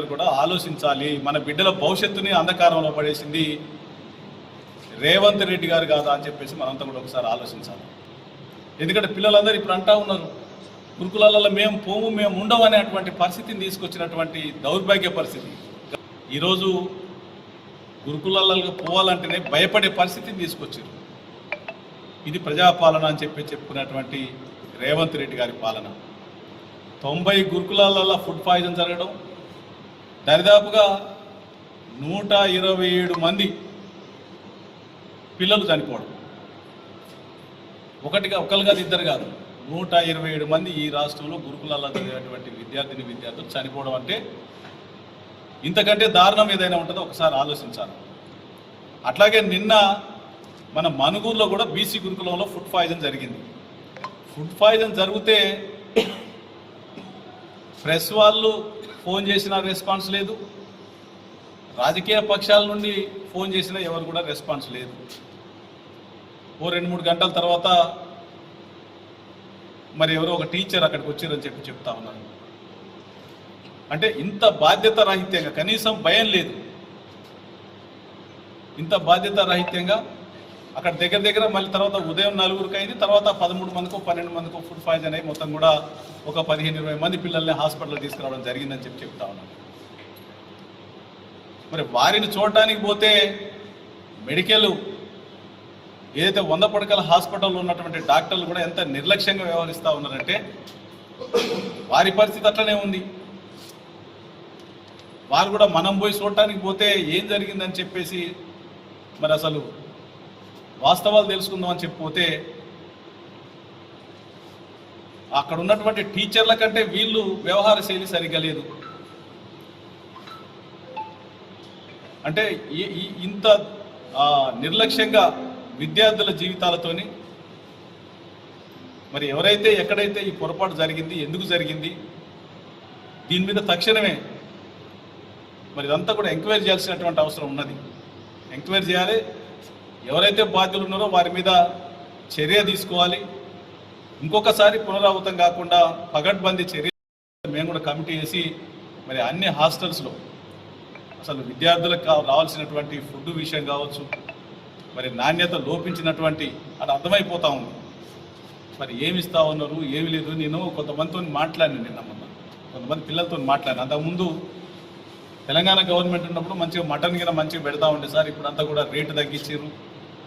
కూడా ఆలోచించాలి. మన బిడ్డల భవిష్యత్తుని అంధకారంలో పడేసింది రేవంత్ రెడ్డి గారు కాదా అని చెప్పేసి మనంతా కూడా ఒకసారి ఆలోచించాలి. ఎందుకంటే పిల్లలందరూ ఇప్పుడు అంటా ఉన్నారు, గురుకులాలలో మేము ఉండవు అనేటువంటి పరిస్థితిని తీసుకొచ్చినటువంటి దౌర్భాగ్య పరిస్థితి. ఈరోజు గురుకులాలకు పోవాలంటేనే భయపడే పరిస్థితిని తీసుకొచ్చారు. ఇది ప్రజాపాలన అని చెప్పుకున్నటువంటి రేవంత్ రెడ్డి గారి పాలన. 90 గురుకులాలలో ఫుడ్ పాయిజన్ జరగడం, దరిదాపుగా 127 మంది పిల్లలు చనిపోవడం, ఒకరు కాదు ఇద్దరు కాదు 127 మంది ఈ రాష్ట్రంలో గురుకులాల్లో చదివేటువంటి విద్యార్థులు చనిపోవడం అంటే ఇంతకంటే దారుణం ఏదైనా ఉంటుందో ఒకసారి ఆలోచించాలి. అట్లాగే నిన్న మన మనుగూరులో కూడా బీసీ గురుకులంలో ఫుడ్ పాయిజన్ జరిగింది. ఫుడ్ పాయిజన్ జరిగితే ప్రెస్ వాళ్ళు ఫోన్ చేసిన రెస్పాన్స్ లేదు, రాజకీయ పక్షాల నుండి ఫోన్ చేసినా ఎవరు కూడా రెస్పాన్స్ లేదు. ఓ 2-3 గంటల తర్వాత మరి ఎవరో ఒక టీచర్ అక్కడికి వచ్చారని చెప్తా ఉన్నారు. అంటే ఇంత బాధ్యత రాహిత్యంగా, కనీసం భయం లేదు, ఇంత బాధ్యత రాహిత్యంగా అక్కడ దగ్గర మళ్ళీ తర్వాత ఉదయం 4గురికి అయింది, తర్వాత 13 మందికో 12 మందికో ఫుడ్ పాయిజన్ అయ్యి మొత్తం కూడా ఒక 15-20 మంది పిల్లల్ని హాస్పిటల్ తీసుకురావడం జరిగిందని చెప్తా ఉన్నాను. మరి వారిని చూడటానికి పోతే మెడికల్ ఏదైతే 100 పడకల హాస్పిటల్లో ఉన్నటువంటి డాక్టర్లు కూడా ఎంత నిర్లక్ష్యంగా వ్యవహరిస్తూ ఉన్నారంటే వారి పరిస్థితి అట్లనే ఉంది. వారు కూడా మనం పోయి చూడటానికి పోతే ఏం జరిగిందని చెప్పేసి మరి అసలు వాస్తవాలు తెలుసుకుందాం అని చెప్పిపోతే అక్కడ ఉన్నటువంటి టీచర్ల కంటే వీళ్ళు వ్యవహార శైలి సరిగ్గా లేదు. అంటే ఇంత నిర్లక్ష్యంగా విద్యార్థుల జీవితాలతోని మరి ఎవరైతే ఎక్కడైతే ఈ పొరపాటు జరిగింది, ఎందుకు జరిగింది, దీని మీద తక్షణమే మరి ఇదంతా కూడా ఎంక్వైరీ చేయాల్సినటువంటి అవసరం ఉన్నది. ఎంక్వైరీ చేయాలి, ఎవరైతే బాధ్యులు ఉన్నారో వారి మీద చర్య తీసుకోవాలి. ఇంకొకసారి పునరావృతం కాకుండా పగడ్బందీ చర్య మేము కూడా కమిటీ వేసి మరి అన్ని హాస్టల్స్లో అసలు విద్యార్థులకు రావాల్సినటువంటి ఫుడ్ విషయం కావచ్చు, మరి నాణ్యత లోపించినటువంటి అది అర్థమైపోతూ ఉంది. మరి ఏమి ఇస్తా ఉన్నారు, ఏమి లేదు. నేను కొంతమందితో మాట్లాడినాను, నిన్న కొంతమంది పిల్లలతో మాట్లాడినా. అంతకుముందు తెలంగాణ గవర్నమెంట్ ఉన్నప్పుడు మంచిగా మటన్ గిన మంచిగా పెడతా ఉండే సార్, ఇప్పుడు అంతా కూడా రేటు తగ్గించారు,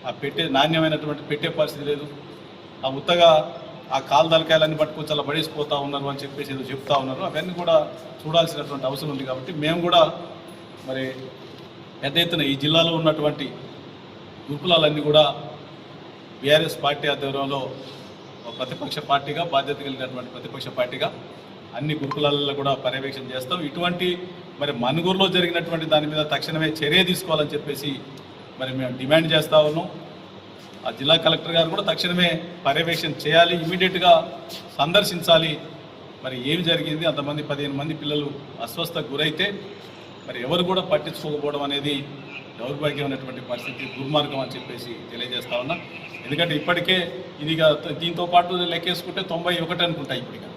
ఆ నాణ్యమైనటువంటి పెట్టే పరిస్థితి లేదు, ఆ ఉత్తగా ఆ కాలు తలకాయలన్నీ పట్టుకొచ్చి అలా పడేసిపోతూ ఉన్నారు అని చెప్పేసి ఏదో చెప్తా ఉన్నారు. అవన్నీ కూడా చూడాల్సినటువంటి అవసరం ఉంది. కాబట్టి మేము కూడా మరి పెద్ద ఎత్తున ఈ జిల్లాలో ఉన్నటువంటి గురుకులాలన్నీ కూడా బీఆర్ఎస్ పార్టీ ఆధ్వర్యంలో ప్రతిపక్ష పార్టీగా, బాధ్యత కలిగినటువంటి ప్రతిపక్ష పార్టీగా అన్ని గురుకులాలలో కూడా పర్యవేక్షణ చేస్తాం. ఇటువంటి మరి మనుగూరులో జరిగినటువంటి దాని మీద తక్షణమే చర్య తీసుకోవాలని చెప్పేసి మరి మేము డిమాండ్ చేస్తూ ఉన్నాం. ఆ జిల్లా కలెక్టర్ గారు కూడా తక్షణమే పర్యవేక్షణ చేయాలి, ఇమీడియట్గా సందర్శించాలి. మరి ఏమి జరిగింది, అంతమంది 15 మంది పిల్లలు అస్వస్థకు గురైతే మరి ఎవరు కూడా పట్టించుకోకపోవడం అనేది దౌర్భాగ్యమైనటువంటి పరిస్థితి, దుర్మార్గం అని చెప్పేసి తెలియజేస్తా ఉన్నా. ఎందుకంటే ఇప్పటికే ఇదిగా దీంతో పాటు లెక్కేసుకుంటే 91 అనుకుంటా ఇప్పటిగా.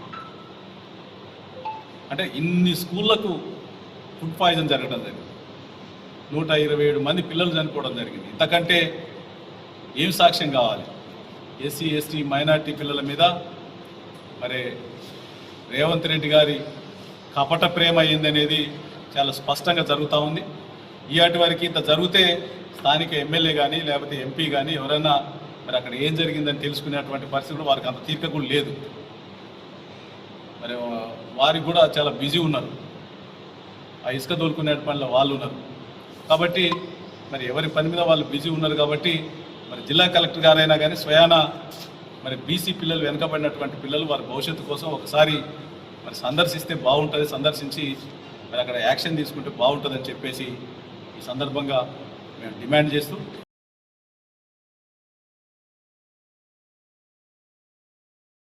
అంటే ఇన్ని స్కూళ్లకు ఫుడ్ పాయిజన్ జరగడం జరిగింది, 127 మంది పిల్లలు చనిపోవడం జరిగింది. ఇంతకంటే ఏం సాక్ష్యం కావాలి? ఎస్సీ ఎస్టీ మైనార్టీ పిల్లల మీద మరి రేవంత్ రెడ్డి గారి కపట ప్రేమ అయిందనేది చాలా స్పష్టంగా జరుగుతూ ఉంది. ఈయాటి వారికి ఇంత జరిగితే స్థానిక ఎమ్మెల్యే కానీ లేకపోతే ఎంపీ కానీ ఎవరైనా మరి అక్కడ ఏం జరిగిందని తెలుసుకునేటువంటి పరిస్థితులు వారికి అంత తీరిక కూడా లేదు. మరి వారికి కూడా చాలా బిజీ ఉన్నారు, ఆ ఇసుక దోలుకునే పనిలో వాళ్ళు ఉన్నారు. కాబట్టి మరి ఎవరి పని మీద వాళ్ళు బిజీ ఉన్నారు. కాబట్టి మరి జిల్లా కలెక్టర్ గారైనా కానీ స్వయాన మరి బీసీ పిల్లలు, వెనుకబడినటువంటి పిల్లలు వారి భవిష్యత్తు కోసం ఒకసారి మరి సందర్శిస్తే బాగుంటుంది, సందర్శించి మరి అక్కడ యాక్షన్ తీసుకుంటే బాగుంటుందని చెప్పేసి ఈ సందర్భంగా మేము డిమాండ్ చేస్తూ